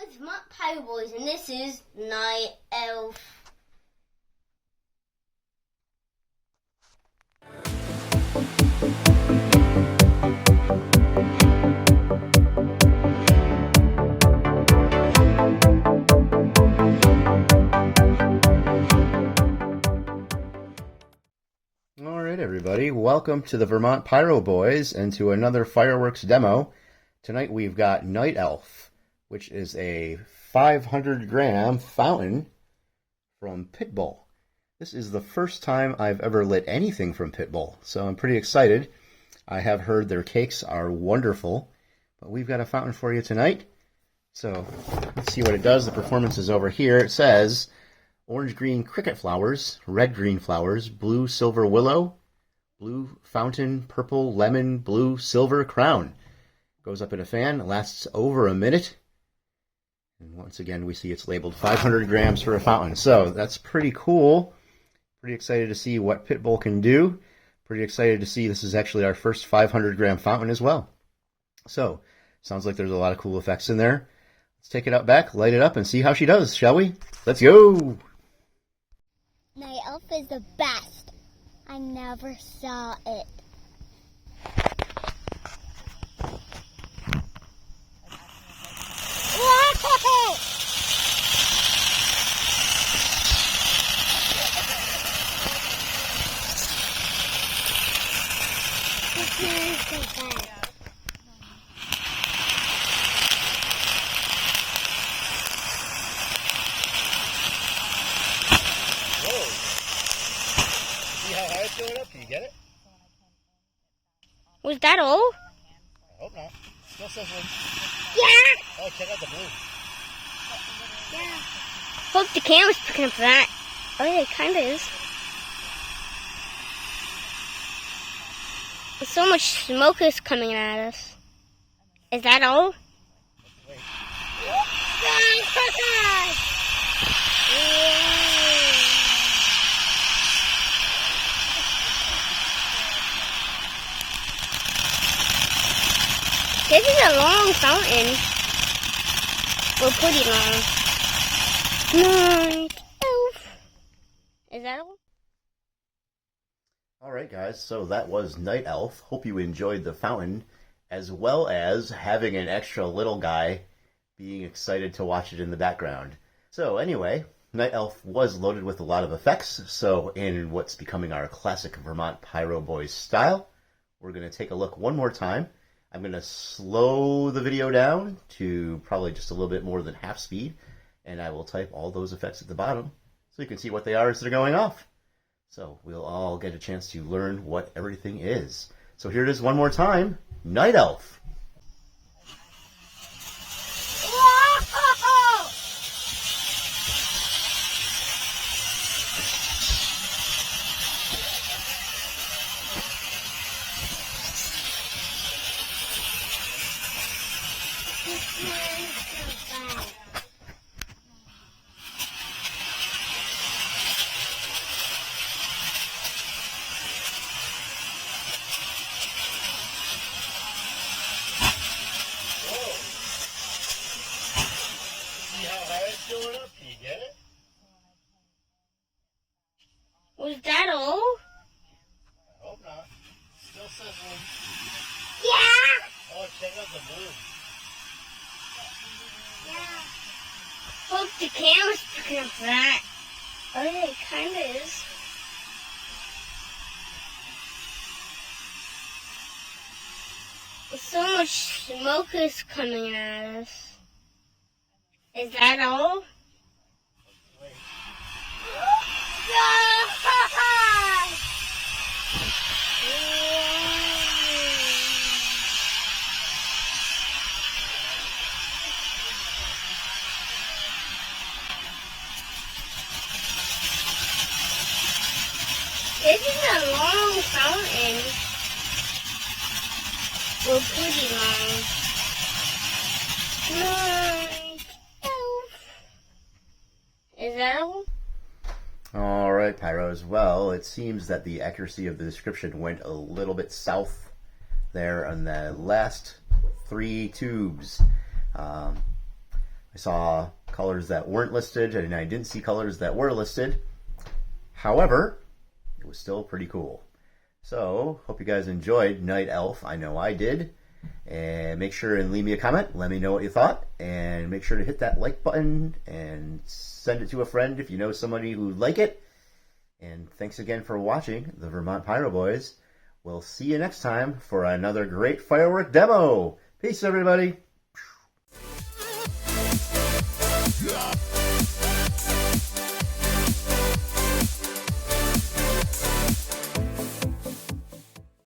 It's Vermont Pyro Boys, and this is Night Elf. Alright everybody, welcome to the Vermont Pyro Boys and to another fireworks demo. Tonight we've got Night Elf, which is a 500-gram fountain from Pitbull. This is the first time I've ever lit anything from Pitbull, so I'm pretty excited. I have heard their cakes are wonderful, but we've got a fountain for you tonight. So let's see what it does. The performance is over here. It says orange-green cricket flowers, red-green flowers, blue silver willow, blue fountain, purple lemon, blue silver crown. Goes up in a fan, lasts over a minute. And once again, we see it's labeled 500 grams for a fountain. So that's pretty cool. Pretty excited to see what Pitbull can do. Pretty excited to see this is actually our first 500-gram fountain as well. So, sounds like there's a lot of cool effects in there. Let's take it out back, light it up, and see how she does, shall we? Let's go! Night Elf is the best. I never saw it. Whoa! See how high it's going up? Can you get it? Was that all? I hope not. Still sizzling. Yeah! Oh, check out the blue. Yeah. Hope the camera's picking up that. Oh yeah, it kinda is. So much smoke is coming at us. Is that all? Wait. This is a long fountain. Well, pretty long. Night Elf. Is that all? Alright guys, so that was Night Elf. Hope you enjoyed the fountain, as well as having an extra little guy being excited to watch it in the background. So anyway, Night Elf was loaded with a lot of effects, so in what's becoming our classic Vermont Pyro Boys style, we're going to take a look one more time. I'm going to slow the video down to probably just a little bit more than half speed, and I will type all those effects at the bottom so you can see what they are as they're going off. So we'll all get a chance to learn what everything is. So here it is one more time, Night Elf. See how high it's going up? Can you get it? Was that all? I hope not. Still sizzling. Yeah! Oh, check out the blue. Yeah. Hope the camera's picking up that. Oh yeah, it kinda is. So much smoke is coming at us. Is that all? Wait. This is a long fountain. Well, pretty long. Night Elf. Is that all? Alright, Pyros. Well, it seems that the accuracy of the description went a little bit south there on the last 3 tubes. I saw colors that weren't listed, and I didn't see colors that were listed. However, it was still pretty cool. So, hope you guys enjoyed Night Elf. I know I did. And make sure and leave me a comment. Let me know what you thought. And make sure to hit that like button and send it to a friend if you know somebody who'd like it. And thanks again for watching the Vermont Pyro Boys. We'll see you next time for another great firework demo. Peace, everybody. Yeah.